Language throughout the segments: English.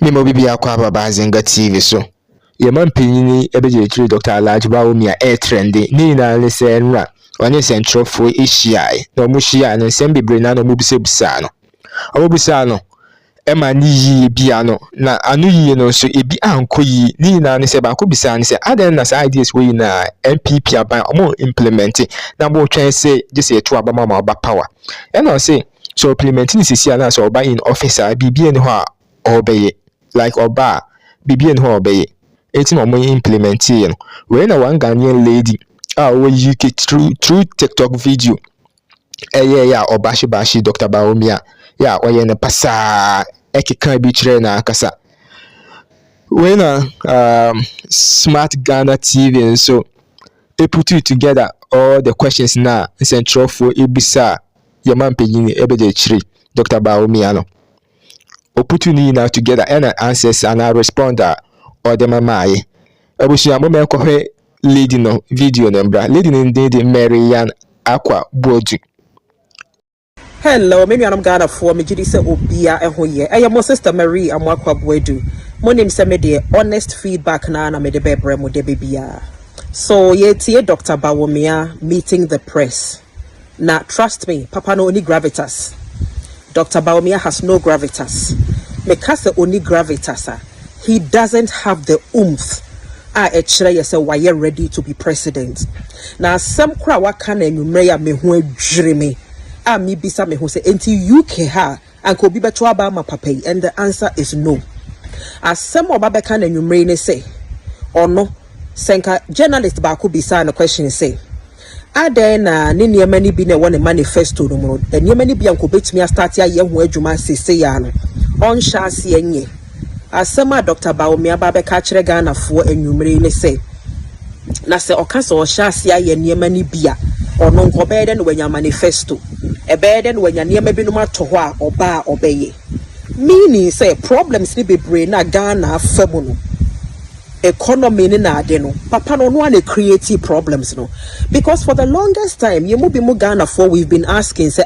Memo bibia kwa baba zenga TV so. Yeman pinini ebeje Dr. Bawumia trending ni na lese nra. Wanye central for Asia. No mushia no sembe brena no mubisa no. Obubisa no ema ni yi bia no na anu yi no so ebi anko yi ni na ne se ba ko bisa ne se aden na sa ideas we na MPP aban omo implement na bo twen se just eto abama ma ba power e na say so implementing sisi na so oba in officer bibie ne ho a obeye like oba bibie ne ho obeye eti no mo implement yi no we na one Ghanaian lady we UK through TikTok video ya obashi Dr. Bawumia ya oye ne pasa ekeka bi kire na akasa when Smart Ghana TV so they put it together all the questions na central for ibisa yaman pejini ebeje kire Dr. Bawumia no o put you now together and answers and I respond or the mamaye abusu amome ekohwe lady no video number lady ndede Marian Akwa Bodu. Hello, maybe I'm Ghana for me. Jidi se obia ehoye. I am my sister Marie Amwakwa Bodu. My name is me honest feedback na me de bebre mo de bibia. So ye tie Dr. Bawumia meeting the press. Now trust me, Papa no only gravitas. Dr. Bawumia has no gravitas. Because only gravitas, he doesn't have the oomph. Say why you ready to be president. Now some kra wakana enyumreya me ho adwireme. Me bisa me ho say enti UK ha anko bi beto aba ma papai and the answer is no. As some obabeka na enyumre ne say ono senka journalist ba ko bisa na question say aden na ne niema ni bi na won manifesto no mo the niema ni bi anko betumi start ya ye ho adwuma sese ya no on sha ase enye asema Dr. Bawumia ba beka kire Ghana fo enyumre ne say na se okasa o sha ase ya niema ni bia ono nko beden wanya manifesto e beden wanya niema binum ato ho a oba obeye meaning say problems ni bebre na Ghana famu no economy ni na ade no papa no no create problems no because for the longest time you be mo Ghana for we've been asking say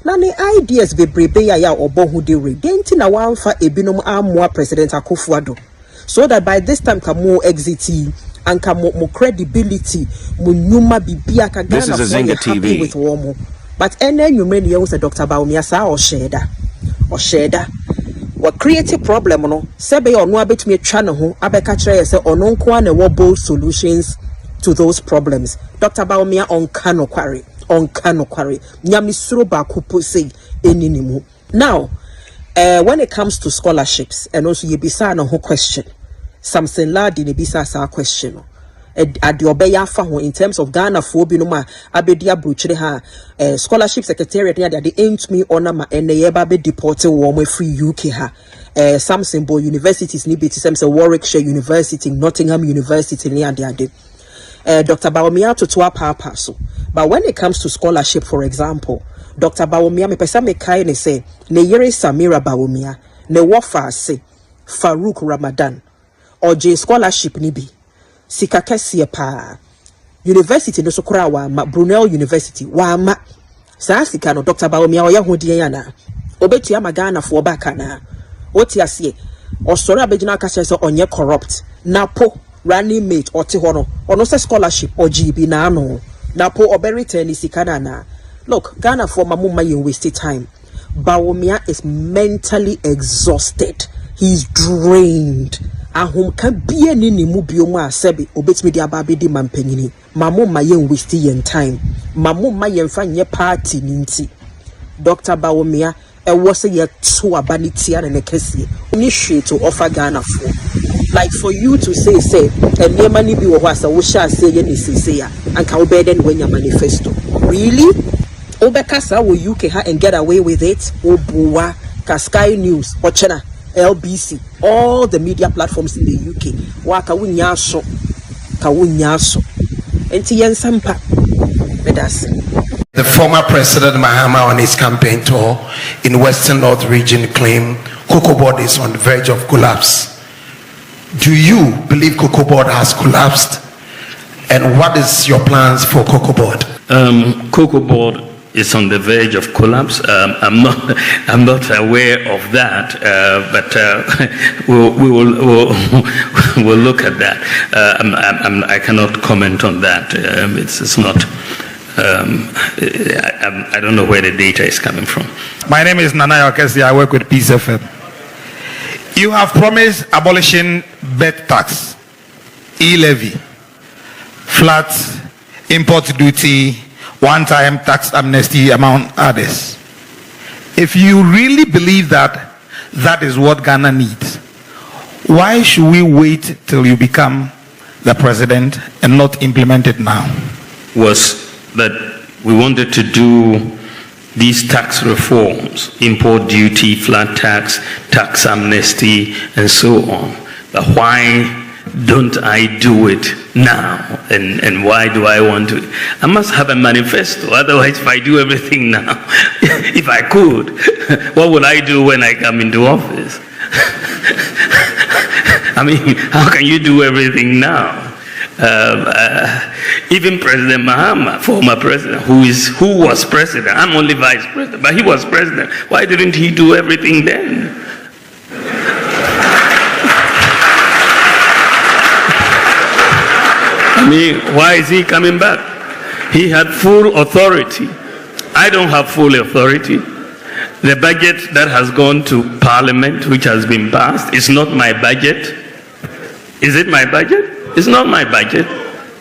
na ni ideas bebre be ya obo hu de re denti na wanfa ebinom ammoa President Akufo-Addo so that by this time can more exit and can more credibility munyuma bibia ka Ghana this is a Zinga TV with womo but ene you many you say Dr. Bawumia sa o sheda what creative problem no sebe ono abetumi atwa ne ho abeka kire say ono nko na wo bold solutions to those problems. Dr. Bawumia on kano kware nyamisuro ba kupo say eninimu now when it comes to scholarships and also yebisa na ho question something lad in bisa sa question at the obeya fa ho in terms of Ghana for bi no ma abedi abrochire ha scholarship secretariat near they ain't me honor ma ene ba be deported wo free UK ha some symbol universities ni beti some say Warwickshire University, Nottingham University near the Dr. Bawumia to papa so but when it comes to scholarship for example Dr. Bawumia me pesa me kai ne say ne yere Samira Bawumia ne wofa se Farouk Ramadan or J scholarship ni bi sika kese pa university no sokora wa ma Brunel University wa ma sa sika no Dr. Bawumia oya hodie yana obetua magana fo baka na oti ase osoro abegina aka say onye corrupt na po running mate oti ho no ono say scholarship or GB na no na po oberi ten sika na look Ghana for mamuma yin waste time. Bawumia is mentally exhausted, he's drained. Ahom ka bia ni ni mu biomu a sebe obetimi dia ba be di mampanyini mamuma yen waste yen time mamuma yen fa nye party ninti Dr. Bawumia was a to abanity and a kesi only to offer Ghana for like for you to say and near money be was a wisha say any say and can burden when your manifesto really Obekasa will UK ha and get away with it Obuwa ka Sky News Ochena LBC, all the media platforms in the UK. Waka wunyaso, kawunyaso. Enti yensampa. The former President Mahama on his campaign tour in Western North region claimed Cocoa Board is on the verge of collapse. Do you believe Cocoa Board has collapsed? And what is your plans for Cocoa Board? Cocoa Board is on the verge of collapse. I'm not aware of that, but we'll look at that. I cannot comment on that. It's not. I don't know where the data is coming from. My name is Nana Okesi. I work with Peace FM. You have promised abolishing bed tax, e-levy, flat import duty, one-time tax amnesty, among others. If you really believe that that is what Ghana needs, why should we wait till you become the president and not implement it now? Was that we wanted to do these tax reforms, import duty, flat tax, tax amnesty, and so on. But why don't I do it now? And why do I want to? I must have a manifesto. Otherwise, if I do everything now, if I could, what would I do when I come into office? I mean, how can you do everything now? Even President Mahama, former president, who was president, I'm only vice president, but he was president. Why didn't he do everything then? I mean, why is he coming back? He had full authority. I don't have full authority. The budget that has gone to Parliament, which has been passed, is not my budget. Is it my budget? It's not my budget.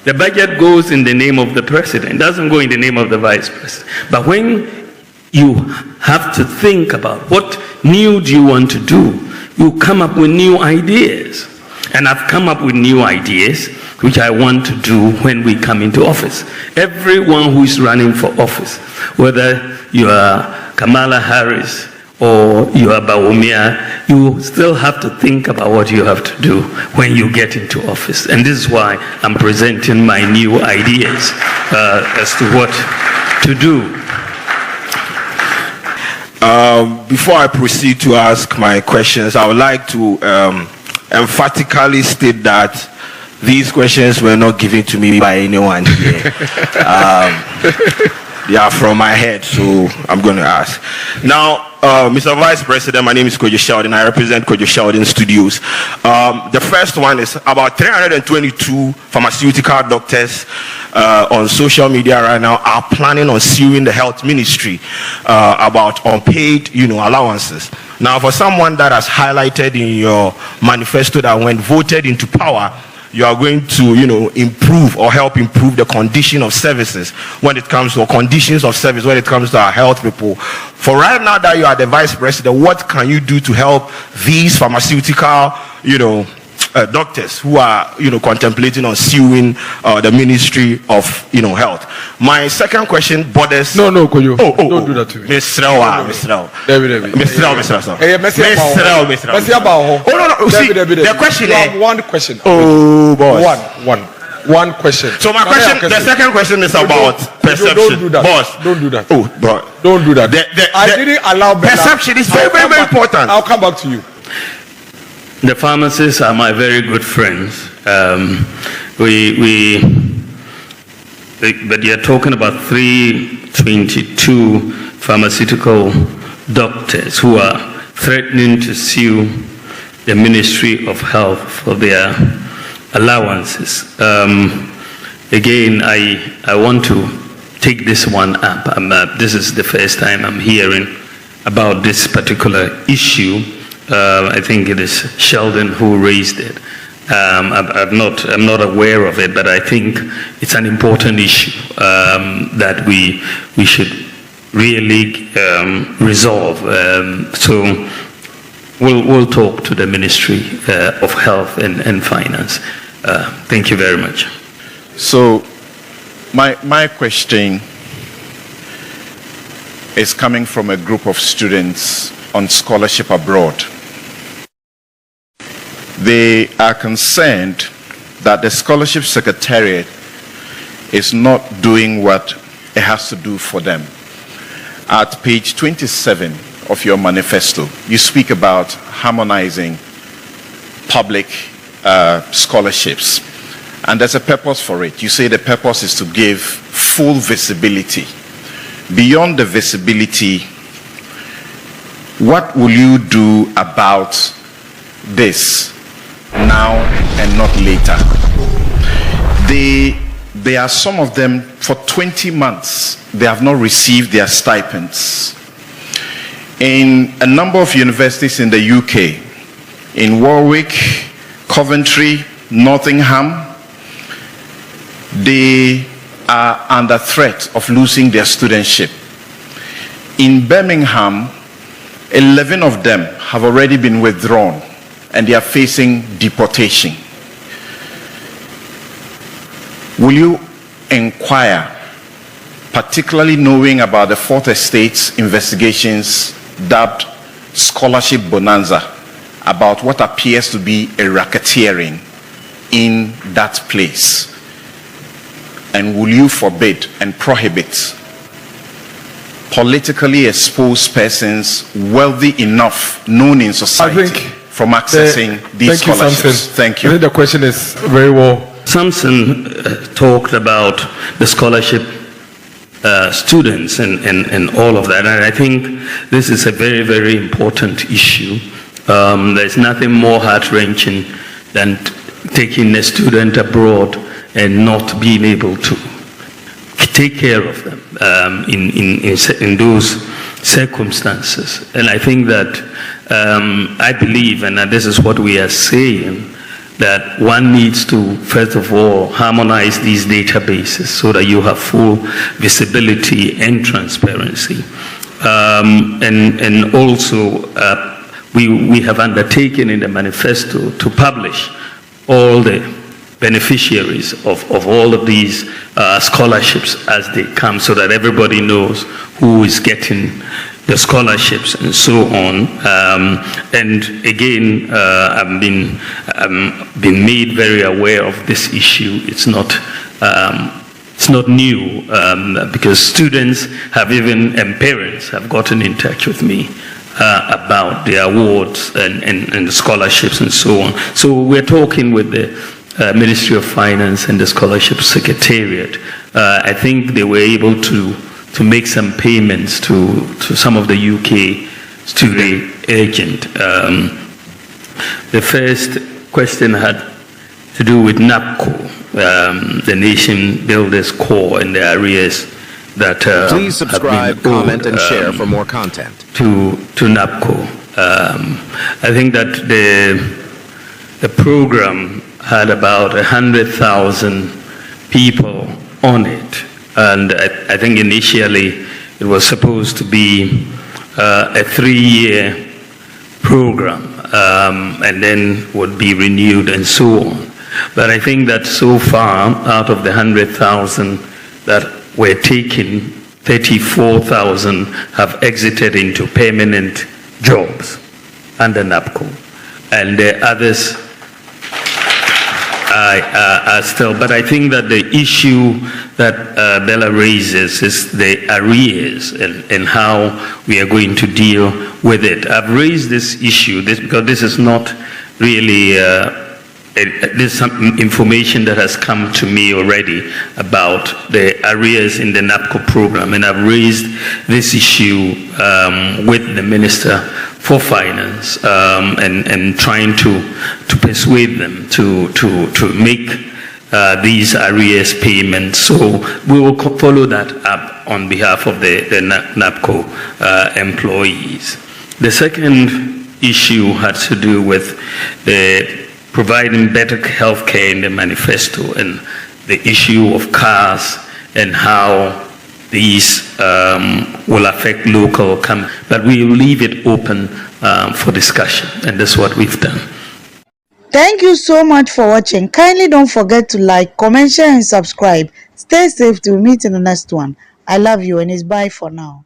The budget goes in the name of the president. It doesn't go in the name of the vice president. But when you have to think about what new do you want to do, you come up with new ideas. And I've come up with new ideas which I want to do when we come into office. Everyone who is running for office, whether you are Kamala Harris or you are Bawumia, you still have to think about what you have to do when you get into office. And this is why I'm presenting my new ideas as to what to do. Before I proceed to ask my questions, I would like to emphatically state that these questions were not given to me by anyone here. They are from my head, so I'm going to ask. Now, Mr. Vice President, my name is Kojo Sheldon. I represent Kojo Sheldon Studios. The first one is about 322 pharmaceutical doctors on social media right now are planning on suing the health ministry about unpaid, allowances. Now, for someone that has highlighted in your manifesto that when voted into power, you are going to, improve or help improve the condition of services when it comes to conditions of service when it comes to our health people. For right now that you are the vice president, what can you do to help these pharmaceutical, doctors who are, contemplating on suing the Ministry of, Health? My second question borders. No, Koyo. Don't do that to me. Mr. The question is one question. Oh, boss. One question. So my question, the second question is about perception. Don't do that. Boss. Don't do that. Oh, bro. Don't do that. I didn't allow perception is very, very important. I'll come back to you. The pharmacists are my very good friends. But you're talking about 322 pharmaceutical doctors who are threatening to sue the Ministry of Health for their allowances. Again, I want to take this one up. This is the first time I'm hearing about this particular issue. I think it is Sheldon who raised it. I'm not aware of it, but I think it's an important issue that we should really resolve. So we'll talk to the Ministry of Health and Finance. Thank you very much. So my question is coming from a group of students on scholarship abroad. They are concerned that the Scholarship Secretariat is not doing what it has to do for them. At page 27 of your manifesto, you speak about harmonizing public scholarships. And there's a purpose for it. You say the purpose is to give full visibility beyond the visibility, what will you do about this now and not later? There are some of them for 20 months, they have not received their stipends. In a number of universities in the UK, in Warwick, Coventry, Nottingham, they are under threat of losing their studentship. In Birmingham, 11 of them have already been withdrawn and they are facing deportation. Will you inquire, particularly knowing about the Fourth Estate's investigations dubbed Scholarship Bonanza, about what appears to be a racketeering in that place? And will you forbid and prohibit politically exposed persons wealthy enough, known in society, from accessing these scholarships? Thank you. I think the question is very well. Samson talked about the scholarship students and all of that, and I think this is a very, very important issue. There's nothing more heart-wrenching than taking a student abroad and not being able to take care of them in those circumstances. And I think that I believe, and this is what we are saying, that one needs to, first of all, harmonize these databases so that you have full visibility and transparency. And also, we have undertaken in the manifesto to publish all the beneficiaries of all of these scholarships as they come, so that everybody knows who is getting the scholarships and so on. And again, I've been made very aware of this issue. It's not new, because students have and parents have gotten in touch with me about the awards and the scholarships and so on. So we're talking with the Ministry of Finance and the Scholarship Secretariat. I think they were able to make some payments to some of the UK student agent. The first question had to do with NAPCO, the Nation Builders Corps, and the arrears that please subscribe, comment, and share for more content. To NAPCO. I think that the program had about 100,000 people on it. And I think initially it was supposed to be a 3-year program, and then would be renewed and so on. But I think that so far, out of the 100,000 that were taken, 34,000 have exited into permanent jobs under NAPCO. And the others are still, but I think that the issue that Bella raises is the arrears and how we are going to deal with it. I've raised this issue because this is not really, there's some information that has come to me already about the arrears in the NAPCO program, and I've raised this issue with the Minister for Finance and trying to persuade them to make these arrears payments. So we will follow that up on behalf of the NAPCO employees. The second issue had to do with providing better health care in the manifesto and the issue of cars and how these will affect local but we will leave it open for discussion, and that's what we've done. Thank you so much for watching. Kindly don't forget to like, comment, share, and subscribe. Stay safe till we meet in the next one. I love you, and it's bye for now.